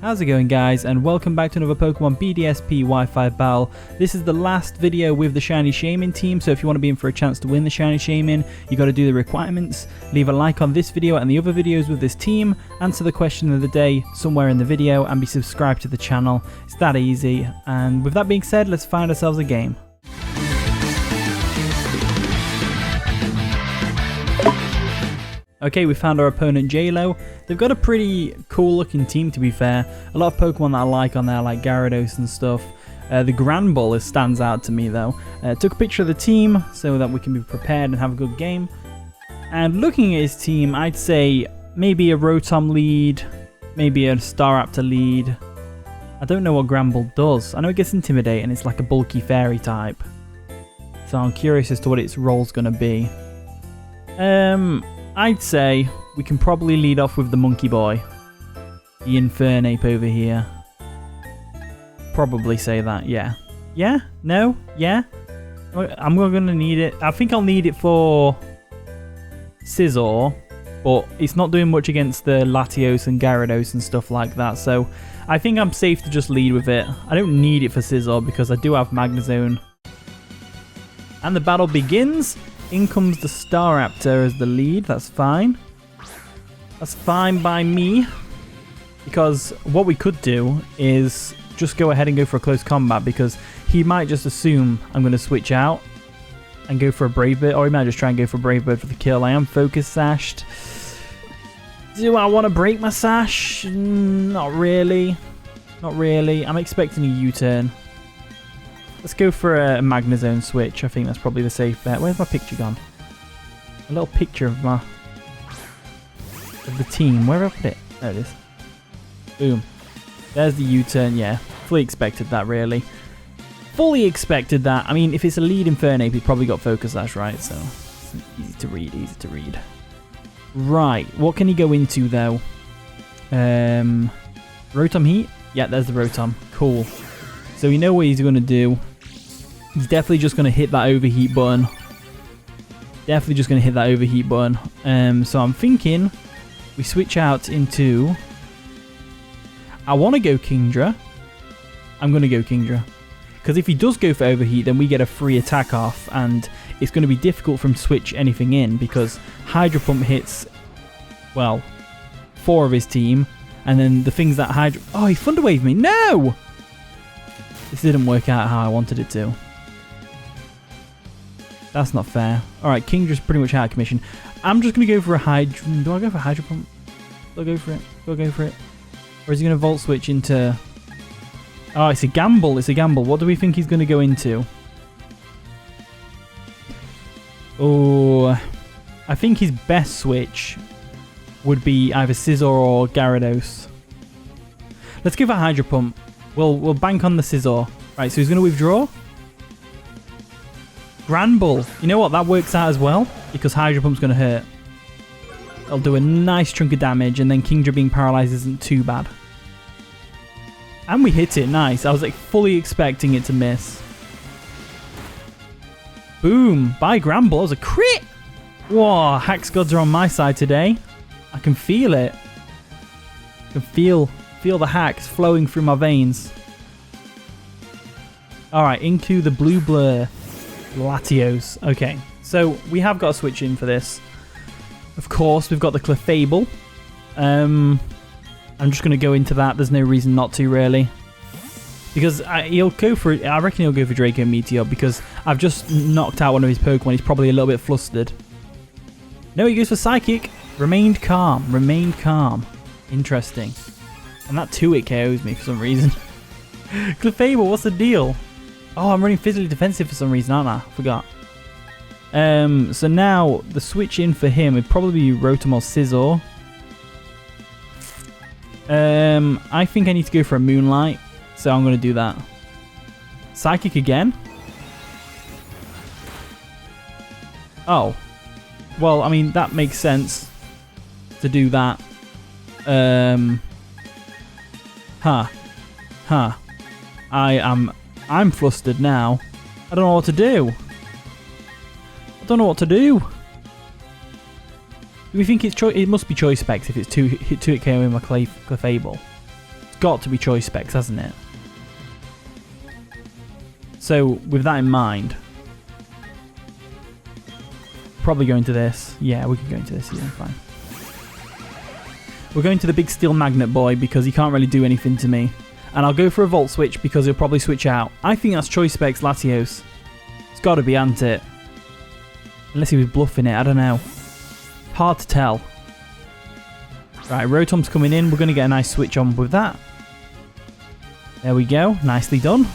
How's it going, guys, and welcome back to another Pokemon BDSP Wi-Fi battle. This is the last video with the shiny Shaymin team, so if you want to be in for a chance to win the shiny Shaymin, you got to do the requirements. Leave a like on this video and the other videos with this team, answer the question of the day somewhere in the video, and be subscribed to the channel. It's that easy. And with that being said, let's find ourselves a game. Okay, we found our opponent J-Lo. They've got a pretty cool looking team, to be fair. A lot of Pokemon that I like on there, like Gyarados and stuff. The Granbull stands out to me though. Took a picture of the team so that we can be prepared and have a good game. And looking at his team, I'd say maybe a Rotom lead, maybe a Staraptor lead. I don't know what Granbull does. I know it gets Intimidate and it's like a bulky fairy type. So I'm curious as to what its role's going to be. I'd say we can probably lead off with the Monkey Boy. The Infernape over here. Probably say that, yeah. Yeah? No? Yeah? I'm going to need it. I think I'll need it for Scizor, but it's not doing much against the Latios and Gyarados and stuff like that, so I think I'm safe to just lead with it. I don't need it for Scizor because I do have Magnezone. And the battle begins. In comes the Staraptor as the lead. That's fine. That's fine by me. Because what we could do is just go ahead and go for a close combat, because he might just assume I'm going to switch out and go for a Brave Bird, or he might just try and go for a Brave Bird for the kill. I am focus sashed. Do I want to break my sash? Not really. Not really. I'm expecting a U-turn. Let's go for a Magnezone switch. I think that's probably the safe bet. Where's my picture gone? A little picture of the team. Where have I put it? There it is. Boom. There's the U-turn. Yeah, fully expected that, really. Fully expected that. I mean, if it's a lead Infernape, he's probably got Focus Sash, right? So, easy to read, easy to read. Right, what can he go into, though? Rotom Heat? Yeah, there's the Rotom. Cool. So we know what he's going to do. He's definitely just going to hit that overheat button. Definitely just going to hit that overheat button. So I'm thinking we switch out into... I want to go Kingdra. I'm going to go Kingdra. Because if he does go for overheat, then we get a free attack off. And it's going to be difficult for him to switch anything in, because Hydro Pump hits, well, 4 of his team. And then the things that Hydro... Oh, he Thunder Waved me. No! This didn't work out how I wanted it to. That's not fair. Alright, Kingdra's pretty much out of commission. I'm just going to go for a Hydro... Do I go for a Hydro Pump? Do I go for it? Do I go for it? Or is he going to Volt Switch into... Oh, it's a gamble. It's a gamble. What do we think he's going to go into? Oh, I think his best switch would be either Scizor or Gyarados. Let's give a Hydro Pump. We'll bank on the Scizor. Right, so he's going to withdraw. Granbull. You know what? That works out as well, because Hydro Pump's going to hurt. It'll do a nice chunk of damage, and then Kingdra being paralyzed isn't too bad. And we hit it. Nice. I was like fully expecting it to miss. Boom. By Granbull. That was a crit. Whoa. Hax gods are on my side today. I can feel it. I can feel the hacks flowing through my veins. Alright, into the Blue Blur Latios. Okay, so we have got a switch in for this. Of course, we've got the Clefable. I'm just going to go into that. There's no reason not to, really. Because he'll go for... I reckon he'll go for Draco Meteor, because I've just knocked out one of his Pokemon. He's probably a little bit flustered. No, he goes for Psychic. Remained calm. Remained calm. Interesting. And that 2-hit KOs me for some reason. Clefable, what's the deal? Oh, I'm running physically defensive for some reason, aren't I? Forgot. So now, the switch in for him would probably be Rotom or Scizor. I think I need to go for a Moonlight, so I'm going to do that. Psychic again? Oh. Well, I mean, that makes sense to do that. I'm flustered now. I don't know what to do. I don't know what to do. Do we think it's it must be choice specs if it's 2-hit KO in my Clefable? got to be choice specs, hasn't it? So with that in mind, probably going to this. Yeah, we can go into this. Yeah, fine. We're going to the big steel magnet boy because he can't really do anything to me. And I'll go for a Volt Switch because he'll probably switch out. I think that's choice specs Latios. It's got to be, hasn't it? Unless he was bluffing it, I don't know. Hard to tell. Right, Rotom's coming in. We're going to get a nice switch on with that. There we go. Nicely done.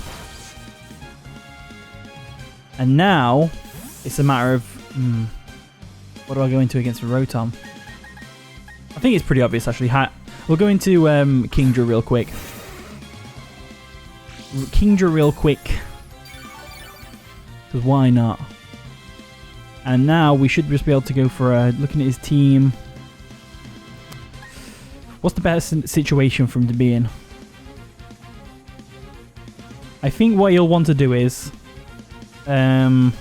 And now, it's a matter of... what do I go into against Rotom? I think it's pretty obvious, actually. We'll go into Kingdra real quick. Because why not? And now we should just be able to go for a... Looking at his team... What's the best situation for him to be in? I think what he'll want to do is... since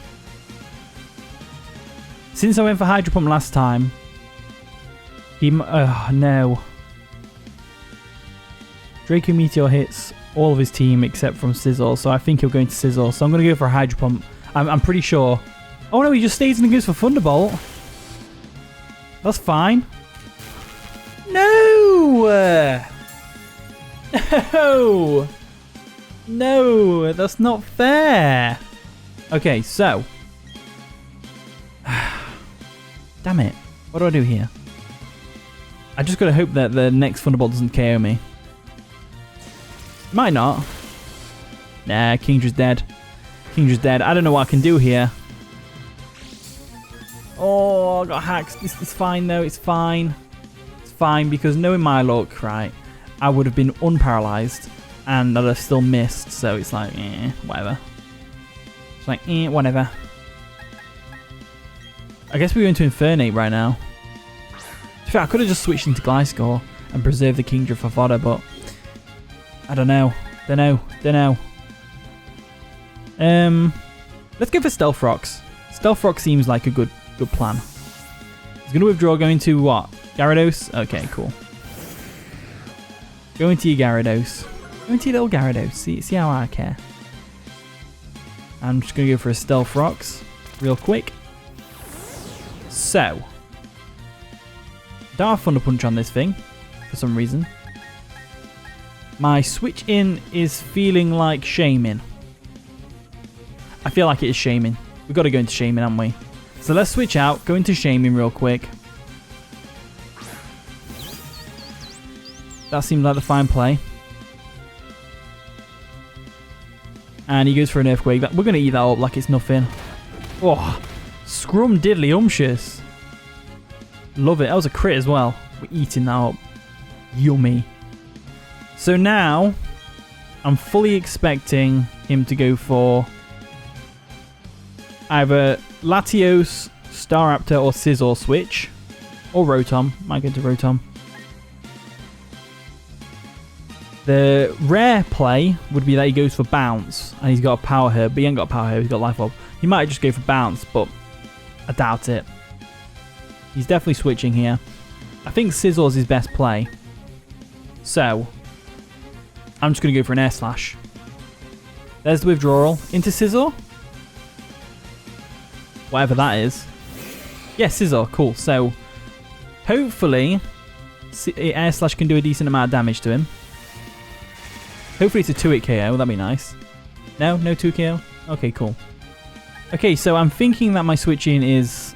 I went for Hydro Pump last time... no. Draco Meteor hits all of his team except from Sizzle, so I think he'll go into Sizzle. So I'm going to go for a Hydro Pump. I'm pretty sure. Oh no, he just stays and goes for Thunderbolt. That's fine. No! No! No, that's not fair. Okay, so. Damn it. What do I do here? I just gotta hope that the next Thunderbolt doesn't KO me. Might not. Nah, Kingdra's dead. Kingdra's dead. I don't know what I can do here. Oh, I got hacked. It's fine though. It's fine. It's fine because knowing my luck, right, I would have been unparalyzed and I'd have still missed. So it's like, whatever. It's like, whatever. I guess we're going to Infernape right now. In fact, I could have just switched into Gliscor and preserved the Kingdra for fodder, but I don't know. Don't know. Let's go for Stealth Rocks. Stealth Rock seems like a good plan. He's going to withdraw, going to what? Gyarados? Okay, cool. Go into your Gyarados. Go into your little Gyarados. See how I care. I'm just going to go for a Stealth Rocks real quick. So, don't have Thunder Punch on this thing for some reason. My switch in is feeling like Shaymin. I feel like it is Shaymin. We've got to go into Shaymin, haven't we? So let's switch out, go into Shaymin real quick. That seems like the fine play. And he goes for an Earthquake. We're going to eat that up like it's nothing. Oh, scrum diddly umptious. Love it. That was a crit as well. We're eating that up. Yummy. So now, I'm fully expecting him to go for either Latios, Staraptor, or Scizor switch. Or Rotom. Might go to Rotom. The rare play would be that he goes for Bounce. And he's got a Power Herb. But he ain't got a Power Herb. He's got Life Orb. He might just go for Bounce. But I doubt it. He's definitely switching here. I think Scizor's his best play. So, I'm just going to go for an Air Slash. There's the withdrawal. Into Scizor. Whatever that is. Yeah, Scizor. Cool. So, hopefully, Air Slash can do a decent amount of damage to him. Hopefully it's a 2-hit KO. That'd be nice. No 2 KO? Okay, cool. Okay, so I'm thinking that my switch in is...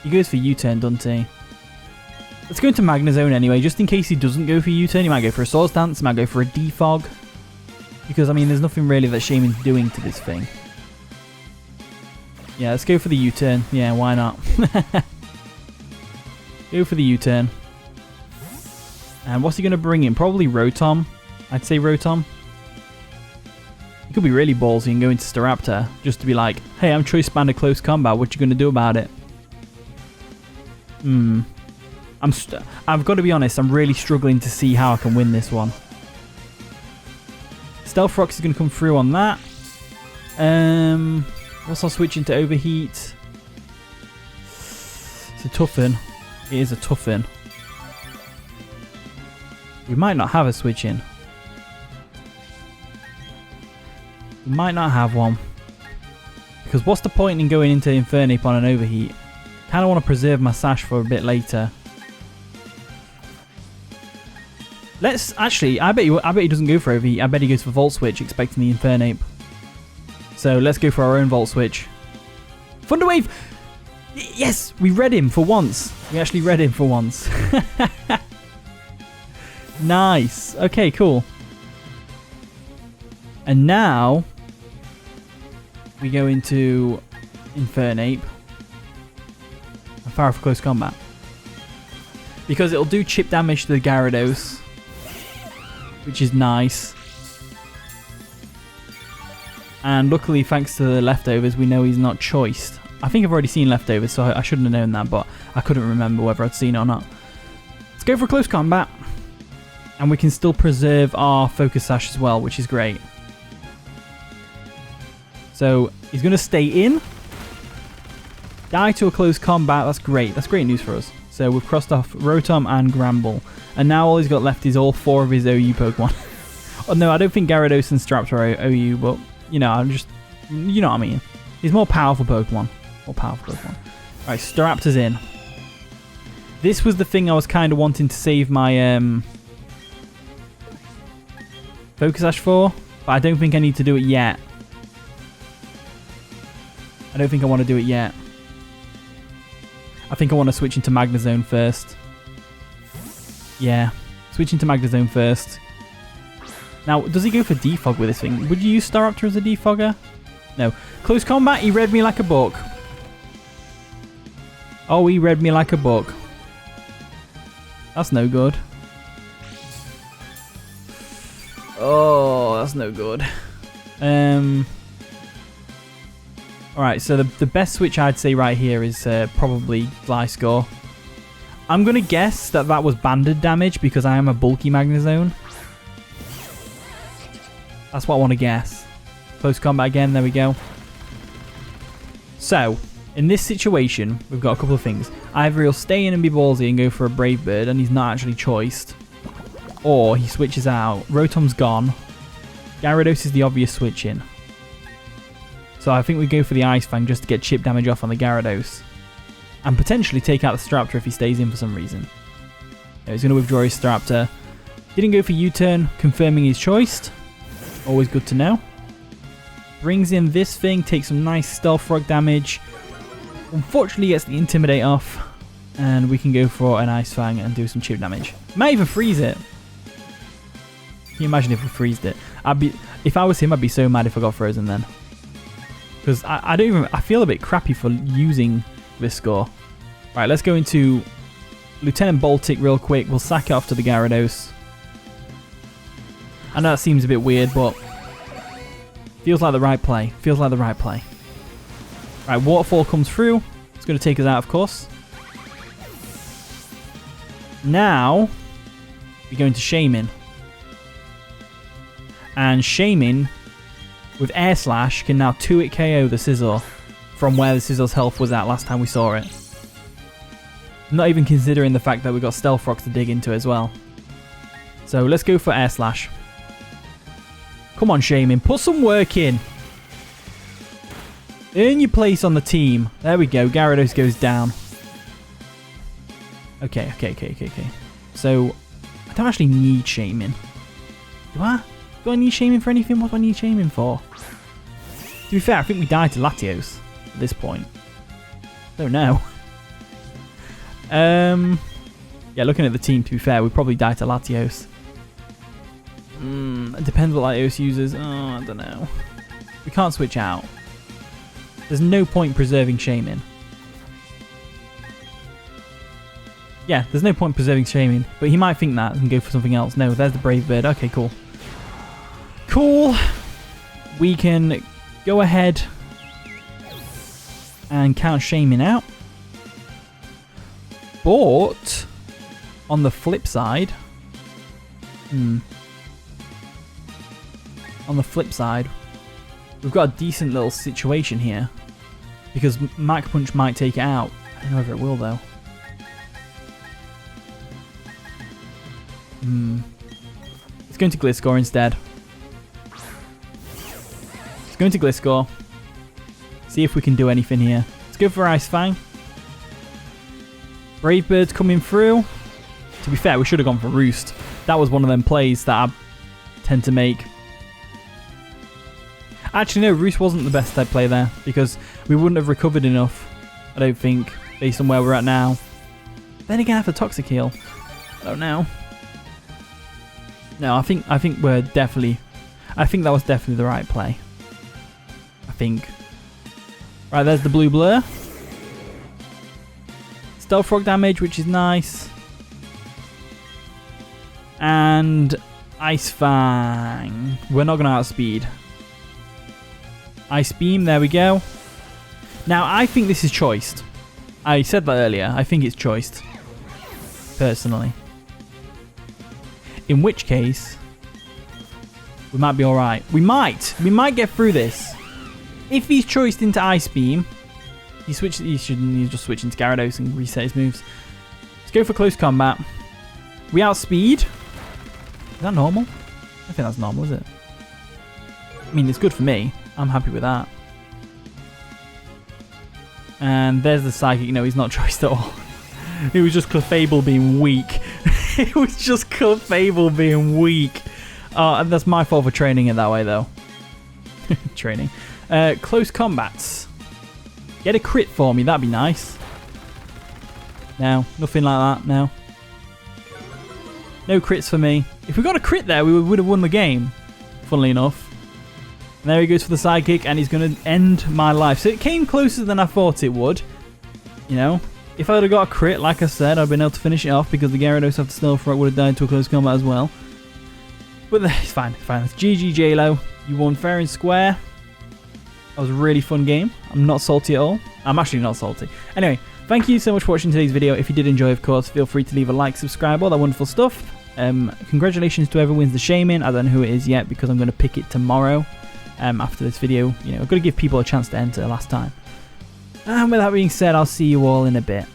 He goes for U-turn, doesn't he? Let's go into Magnezone anyway, just in case he doesn't go for U-turn. He might go for a Swords Dance, he might go for a Defog. Because, I mean, there's nothing really that Shaymin's doing to this thing. Yeah, let's go for the U-turn. Yeah, why not? Go for the U-turn. And what's he going to bring in? Probably Rotom. I'd say Rotom. He could be really ballsy and go into Staraptor just to be like, hey, I'm Choice Band of Close Combat. What you going to do about it? I've got to be honest, I'm really struggling to see how I can win this one. Stealth Rocks is going to come through on that. What's our switch into Overheat? It's a tough one. It is a tough one. We might not have a switch in. We might not have one. Because what's the point in going into Infernape on an overheat? Kind of want to preserve my Sash for a bit later. Let's actually. I bet he doesn't go for overheat. I bet he goes for Volt Switch, expecting the Infernape. So let's go for our own Volt Switch. Thunderwave. Yes, we read him for once. We actually read him for once. Nice. Okay, cool. And now we go into Infernape. Fire for close combat. Because it'll do chip damage to the Gyarados, which is nice. And luckily, thanks to the Leftovers, we know he's not choiced. I think I've already seen Leftovers, so I shouldn't have known that, but I couldn't remember whether I'd seen it or not. Let's go for close combat. And we can still preserve our Focus Sash as well, which is great. So, he's going to stay in. Die to a close combat. That's great. That's great news for us. So, we've crossed off Rotom and Gramble. And now all he's got left is all 4 of his OU Pokemon. Oh, no, I don't think Gyarados and Staraptor are OU, but, you know, I'm just... You know what I mean. He's more powerful Pokemon. More powerful Pokemon. Alright, Staraptor's in. This was the thing I was kind of wanting to save my Focus Sash for, but I don't think I need to do it yet. I don't think I want to do it yet. I think I want to switch into Magnezone first. Yeah, switch into Magnezone first. Now, does he go for Defog with this thing? Would you use Staraptor as a Defogger? No. Close combat, he read me like a book. Oh, he read me like a book. That's no good. Oh, that's no good. Alright, so the best switch I'd say right here is probably Gliscor. I'm going to guess that that was banded damage because I am a bulky Magnezone. That's what I want to guess. Close combat again, there we go. So, in this situation, we've got a couple of things. Either he'll stay in and be ballsy and go for a Brave Bird and he's not actually choiced. Or he switches out. Rotom's gone. Gyarados is the obvious switch in. So I think we go for the Ice Fang just to get chip damage off on the Gyarados. And potentially take out the Staraptor if he stays in for some reason. Yeah, he's going to withdraw his Staraptor. Didn't go for U-turn, confirming he's choiced. Always good to know. Brings in this thing, takes some nice Stealth Rock damage. Unfortunately gets the Intimidate off. And we can go for an Ice Fang and do some chip damage. Might even freeze it. Can you imagine if we freezed it? If I was him, I'd be so mad if I got frozen then. Because I feel a bit crappy for using Gliscor. Right, let's go into Lieutenant Baltic real quick. We'll sack it off to the Gyarados. I know that seems a bit weird, but feels like the right play. Feels like the right play. Right, Waterfall comes through. It's going to take us out, of course. Now, we go into Shaymin. And Shaymin, with Air Slash, can now 2-hit KO the Scizor from where the Scizzor's health was at last time we saw it. Not even considering the fact that we've got Stealth Rocks to dig into as well. So let's go for Air Slash. Come on, Shaymin, put some work in. Earn your place on the team. There we go, Gyarados goes down. Okay. So, I don't actually need Shaymin. Do I? Do I need Shaymin for anything? What do I need Shaymin for? To be fair, I think we died to Latios at this point. Don't know. Yeah, looking at the team, to be fair, we probably died to Latios. It depends what Latios uses. Oh, I don't know. We can't switch out. There's no point preserving Shaymin. Yeah, there's no point preserving Shaymin, but he might think that and go for something else. No, there's the Brave Bird. Okay, cool. Cool. We can go ahead and count Shaymin out. But on the flip side, we've got a decent little situation here because Mach Punch might take it out. I don't know if it will though. going to Gliscor instead. It's going to Gliscor. See if we can do anything here. Let's go for Ice Fang. Brave Bird's coming through. To be fair, we should have gone for Roost. That was one of them plays that I tend to make. Actually, no, Roost wasn't the best I'd play there because we wouldn't have recovered enough, I don't think, based on where we're at now. Then again, after Toxic Heal, I don't know. No, I think we're definitely... I think that was definitely the right play. I think. Right, there's the blue blur. Stealth Frog damage, which is nice. And Ice Fang. We're not going to outspeed. Ice Beam, there we go. Now, I think this is choiced. I said that earlier. I think it's choiced. Personally. In which case, we might be alright. We might get through this. If he's choiced into Ice Beam, he shouldn't just switch into Gyarados and reset his moves. Let's go for close combat. We outspeed. Is that normal? I think that's normal, is it? I mean, it's good for me. I'm happy with that. And there's the Psychic. No, he's not choiced at all. It was just Clefable being weak. It was just Clefable being weak. And that's my fault for training it that way, though. Training. Close combats. Get a crit for me. That'd be nice. No, nothing like that. No. No crits for me. If we got a crit there, we would have won the game. Funnily enough. And there he goes for the Psychic, and he's going to end my life. So it came closer than I thought it would. You know, if I would have got a crit, like I said, I'd been able to finish it off because the Gyarados after Stealth Frog would have died to a close combat as well. But it's fine, it's fine. It's GG JLo. You won fair and square. That was a really fun game. I'm not salty at all. I'm actually not salty. Anyway, thank you so much for watching today's video. If you did enjoy, of course, feel free to leave a like, subscribe, all that wonderful stuff. Congratulations to whoever wins the Shaymin. I don't know who it is yet because I'm going to pick it tomorrow. After this video, you know, I've got to give people a chance to enter last time. And with that being said, I'll see you all in a bit.